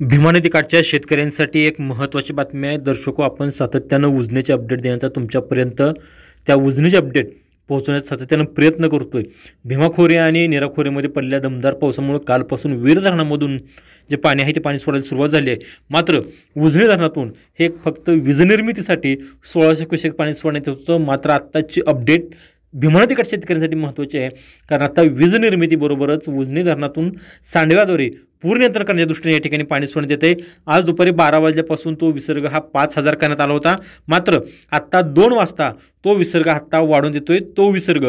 भीमा नदीकाठच्या शेतकऱ्यांसाठी एक महत्त्वाची बातमी आहे दर्शको. आपण सातत्यानं उजनीचे अपडेट देण्याचा तुमच्यापर्यंत त्या उजनीचे अपडेट पोहोचवण्याचा सातत्यानं प्रयत्न करतोय. भीमा खोरे आणि नीरा खोरेमध्ये पडलेल्या दमदार पावसामुळे कालपासून वीर धरणामधून जे पाणी आहे ते पाणी सोडायला सुरुवात झाली आहे. मात्र उजनी धरणातून हे फक्त वीज निर्मितीसाठी 1600 क्युसेक पाणी सोडण्यात होतं. मात्र आत्ताची अपडेट भीमा नदीकाठ शेतकऱ्यांसाठी महत्त्वाची आहे, कारण आता वीज निर्मितीबरोबरच उजनी धरणातून सांडव्याद्वारे पूर नियंत्रण करण्याच्या दृष्टीने या ठिकाणी पाणी सोडण्यात येते. आज दुपारी 12 वाजल्यापासून तो विसर्ग हा 5000 करण्यात आला होता. मात्र आत्ता 2 वाजता तो विसर्ग आत्ता वाढवून देतोय. तो विसर्ग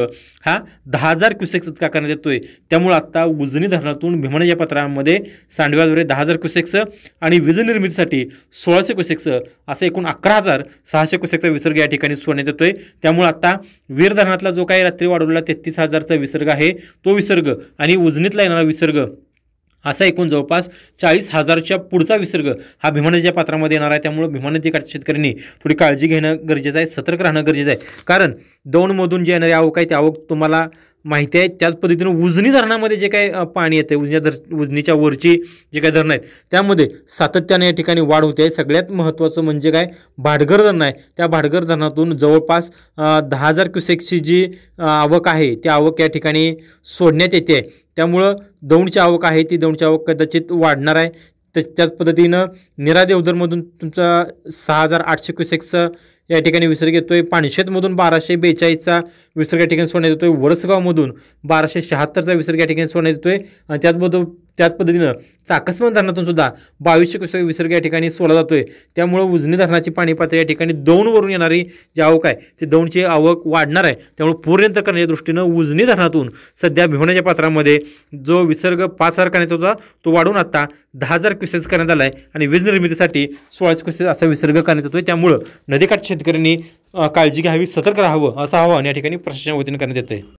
हा 10,000 क्युसेक्स इतका करण्यात येतोय. त्यामुळे आत्ता उजनी धरणातून भीमा नदीच्या पात्रामध्ये सांडव्याद्वारे 10,000 क्युसेक्स आणि वीज निर्मितीसाठी 1600 क्युसेक्स असा एकूण 11,600 क्युसेकचा विसर्ग या ठिकाणी सोडण्यात येतोय. त्यामुळे आत्ता वीर धरणातला जो काही रात्री वाढवलेला 33,000चा विसर्ग आहे तो विसर्ग आणि उजनीतला येणारा विसर्ग असा एकूण जवळपास 40,000च्या पुढचा विसर्ग हा भीमा नदीच्या पात्रामध्ये येणार आहे. त्यामुळे भीमा नदीकाठच्या शेतकऱ्यांनी थोडी काळजी घेणं गरजेचं आहे, सतर्क राहणं गरजेचं आहे. कारण दौंडमधून जे येणारी आवक आहे ती आवक तुम्हाला माहिती आहे. त्याच पद्धतीनं उजनी धरणामध्ये जे काही पाणी येते, उजनीच्या वरची जे काही धरणं आहेत त्यामध्ये सातत्याने या ठिकाणी वाढ होते आहे. सगळ्यात महत्त्वाचं म्हणजे काय, भाटघर धरण आहे. त्या भाटघर धरणातून जवळपास 10,000 क्युसेक्सची जी आवक आहे ती आवक या ठिकाणी सोडण्यात येते. त्यामुळं दौंडची आवक आहे ती दौंडची आवक कदाचित वाढणार आहे. त्याच पद्धतीनं नीरा देवधरमधून तुमचा 6,800 क्युसेक्सचा या ठिकाणी विसर्ग येतोय. पाणशेतमधून 1242चा विसर्ग या ठिकाणी सोडण्यात येतोय. वरसगावमधून 1276चा विसर्ग या ठिकाणी सोडण्यात येतोय. आणि त्याच पद्धतीनं चाकसमंद धरणातून सुद्धा 2200 क्युसेक विसर्ग या ठिकाणी सोडला जातोय. त्यामुळे उजनी धरणाची पाणी पातळी या ठिकाणी दौंडवरून येणारी जी आवक आहे ती दौंडची आवक वाढणार आहे. त्यामुळे पूर नियंत्रण करण्याच्या दृष्टीनं उजनी धरणातून सध्या भीमा नदीच्या पात्रामध्ये जो विसर्ग 5,000 करण्यात होता तो वाढून आता 10,000 क्युसेक करण्यात आला आहे आणि वीज निर्मितीसाठी 1600 क्युसेक असा विसर्ग करण्यात येतोय. त्यामुळं नदीकाठच्या शेतकऱ्यांनी काळजी घ्यावी, सतर्क राहावं असं आवाहन या ठिकाणी प्रशासनाच्या वतीनं करण्यात येतं आहे.